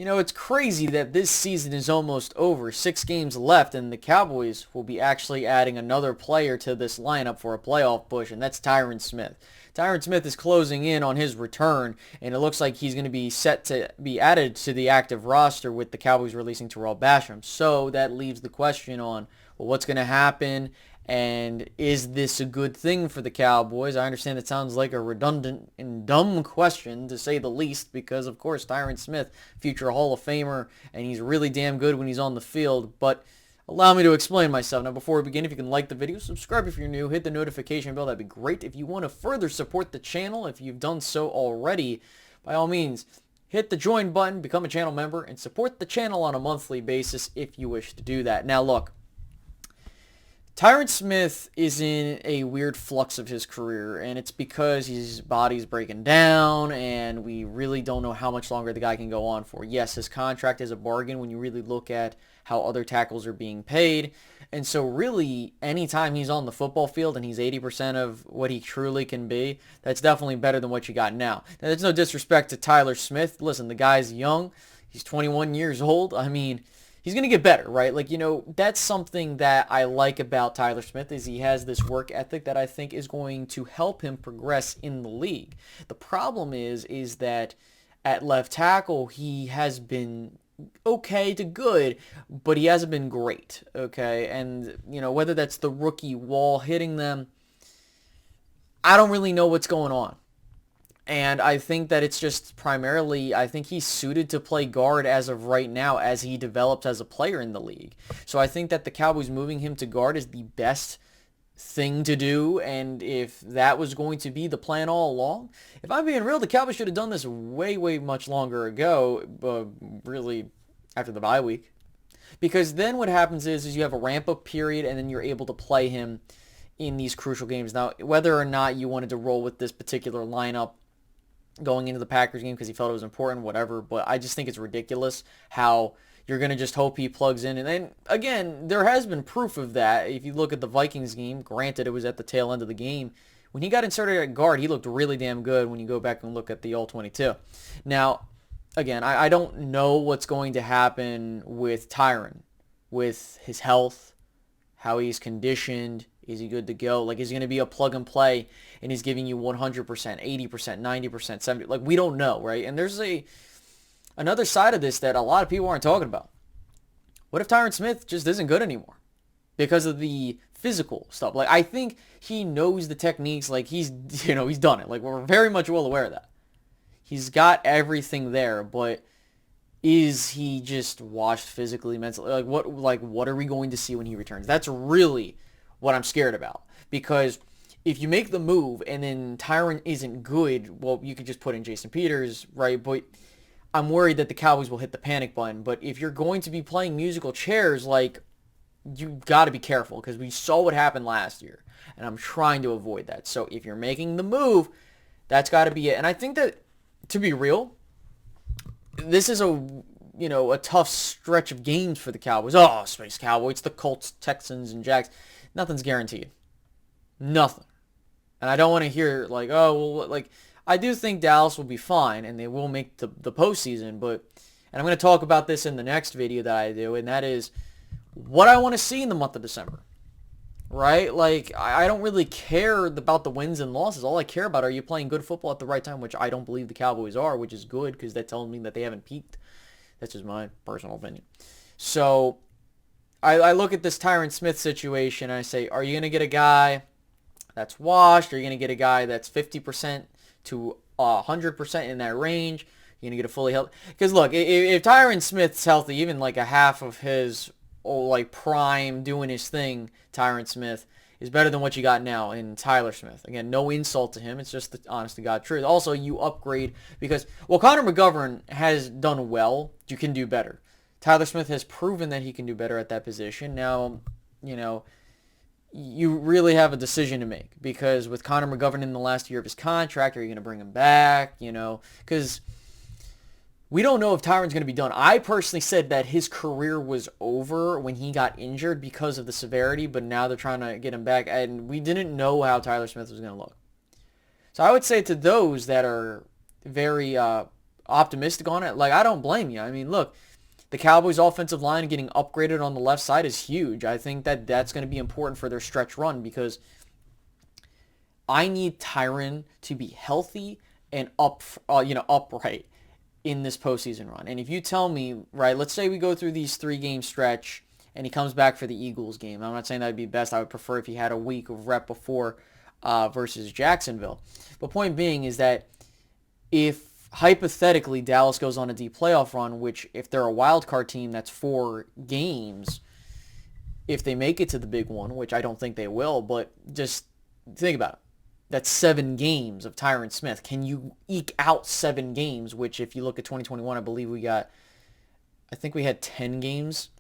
It's crazy that this season is almost over. 6 games left, and the Cowboys will be actually adding another player to this lineup for a playoff push, and that's Tyron Smith. Tyron Smith is closing in on his return, and it looks like he's going to be set to be added to the active roster with the Cowboys releasing Terrell Basham. So that leaves the question on, well, what's going to happen? And is this a good thing for the Cowboys? I understand it sounds like a redundant and dumb question, to say the least, because, of course, Tyron Smith, future Hall of Famer, and he's really damn good when he's on the field. But allow me to explain myself. Now, before we begin, if you can like the video, subscribe if you're new, hit the notification bell. That'd be great. If you want to further support the channel, if you've done so already, by all means, hit the join button, become a channel member, and support the channel on a monthly basis if you wish to do that. Now, look. Tyron Smith is in a weird flux of his career, and it's because his body's breaking down, and we really don't know how much longer the guy can go on for. Yes, his contract is a bargain when you really look at how other tackles are being paid, and so really, anytime he's on the football field and he's 80% of what he truly can be, that's definitely better than what you got now. Now, there's no disrespect to Tyler Smith. Listen, the guy's young. He's 21 years old. I mean, he's going to get better, right? Like, that's something that I like about Tyler Smith, is he has this work ethic that I think is going to help him progress in the league. The problem is that at left tackle, he has been okay to good, but he hasn't been great, okay? And, whether that's the rookie wall hitting them, I don't really know what's going on. And I think that it's just primarily, I think he's suited to play guard as of right now as he develops as a player in the league. So I think that the Cowboys moving him to guard is the best thing to do. And if that was going to be the plan all along, if I'm being real, the Cowboys should have done this way, way much longer ago, really after the bye week. Because then what happens is you have a ramp-up period, and then you're able to play him in these crucial games. Now, whether or not you wanted to roll with this particular lineup going into the Packers game because he felt it was important, whatever, but I just think it's ridiculous how you're going to just hope he plugs in. And then, again, there has been proof of that. If you look at the Vikings game, granted it was at the tail end of the game, when he got inserted at guard, he looked really damn good when you go back and look at the All-22. Now, again, I don't know what's going to happen with Tyron, with his health, how he's conditioned. Is he good to go? Like, is he going to be a plug and play and he's giving you 100%, 80%, 90%, 70%? Like, we don't know, right? And there's another side of this that a lot of people aren't talking about. What if Tyron Smith just isn't good anymore because of the physical stuff? Like, I think he knows the techniques. Like, he's done it. Like, we're very much well aware of that. He's got everything there, but is he just washed physically, mentally? What are we going to see when he returns? That's really what I'm scared about. Because if you make the move and then Tyron isn't good, well, you could just put in Jason Peters, right? But I'm worried that the Cowboys will hit the panic button. But if you're going to be playing musical chairs, like, you got to be careful, because we saw what happened last year, and I'm trying to avoid that. So if you're making the move, that's got to be it. And I think that, to be real, this is a tough stretch of games for the Cowboys. Oh, Space Cowboys, the Colts, Texans, and Jags. Nothing's guaranteed. Nothing. And I don't want to hear, like, oh, well, like, I do think Dallas will be fine, and they will make the postseason, but, and I'm going to talk about this in the next video that I do, and that is what I want to see in the month of December, right? Like, I don't really care about the wins and losses. All I care about, are you playing good football at the right time, which I don't believe the Cowboys are, which is good, because that tells me that they haven't peaked. That's just my personal opinion. So I look at this Tyron Smith situation, and I say, are you going to get a guy that's washed? Are you going to get a guy that's 50% to 100% in that range? You're going to get a fully healthy? Because, look, if Tyron Smith's healthy, even like a half of his prime doing his thing, Tyron Smith is better than what you got now in Tyler Smith. Again, no insult to him. It's just the honest to God truth. Also, you upgrade because, well, Connor McGovern has done well. You can do better. Tyler Smith has proven that he can do better at that position. Now, you really have a decision to make, because with Connor McGovern in the last year of his contract, are you going to bring him back? Because we don't know if Tyron's going to be done. I personally said that his career was over when he got injured because of the severity, but now they're trying to get him back, and we didn't know how Tyler Smith was going to look. So I would say to those that are very optimistic on it, like, I don't blame you. I mean, look, the Cowboys' offensive line getting upgraded on the left side is huge. I think that that's going to be important for their stretch run because I need Tyron to be healthy and upright in this postseason run. And if you tell me, right, let's say we go through these 3-game stretch and he comes back for the Eagles game. I'm not saying that would be best. I would prefer if he had a week of rep before versus Jacksonville. But point being is that if hypothetically Dallas goes on a deep playoff run, which if they're a wild card team, that's 4 games. If they make it to the big one, which I don't think they will, but just think about it. That's 7 games of Tyron Smith. Can you eke out 7 games, which if you look at 2021, I believe I think we had 10 games.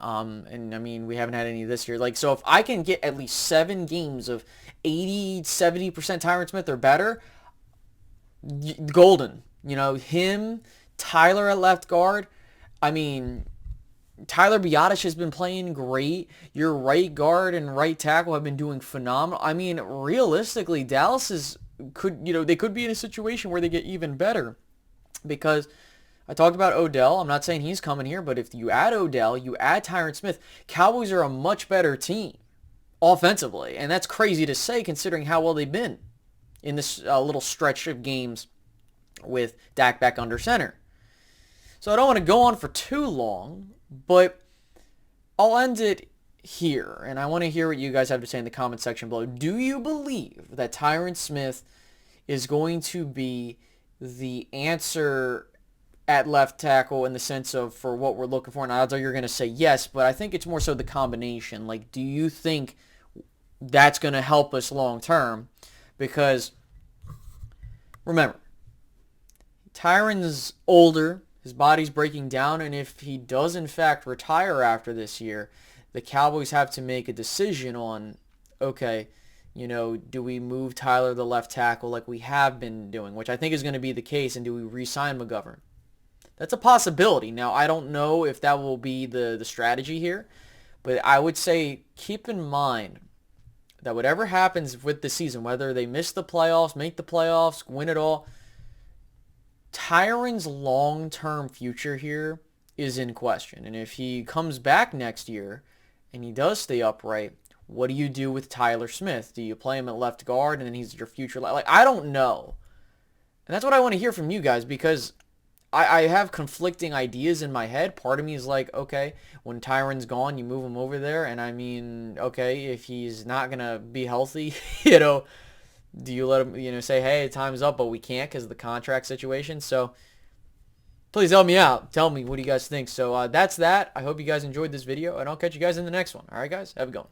And I mean, we haven't had any this year. Like, so if I can get at least 7 games of 80, 70% Tyron Smith or better, golden. You know, him, Tyler at left guard. I mean, Tyler Biadasz has been playing great. Your right guard and right tackle have been doing phenomenal. I mean, realistically, Dallas they could be in a situation where they get even better because I talked about Odell. I'm not saying he's coming here, but if you add Odell, you add Tyron Smith, Cowboys are a much better team offensively. And that's crazy to say considering how well they've been in this little stretch of games with Dak back under center. So I don't want to go on for too long, but I'll end it here. And I want to hear what you guys have to say in the comment section below. Do you believe that Tyron Smith is going to be the answer at left tackle in the sense of for what we're looking for? And odds are you're going to say yes, but I think it's more so the combination. Like, do you think that's going to help us long term? Because remember, Tyron's older, his body's breaking down, and if he does in fact retire after this year, the Cowboys have to make a decision on, okay, do we move Tyler the left tackle like we have been doing, which I think is going to be the case, and do we re-sign McGovern? That's a possibility. Now, I don't know if that will be the strategy here, but I would say keep in mind that whatever happens with the season, whether they miss the playoffs, make the playoffs, win it all, Tyron's long-term future here is in question. And if he comes back next year and he does stay upright, what do you do with Tyler Smith? Do you play him at left guard and then he's your future? Like, I don't know. And that's what I want to hear from you guys because I have conflicting ideas in my head. Part of me is like, okay, when Tyron's gone, you move him over there. And I mean, okay, if he's not going to be healthy, do you let him, say, hey, time's up, but we can't because of the contract situation? So please help me out. Tell me, what do you guys think? So that's that. I hope you guys enjoyed this video, and I'll catch you guys in the next one. All right, guys? Have a good one.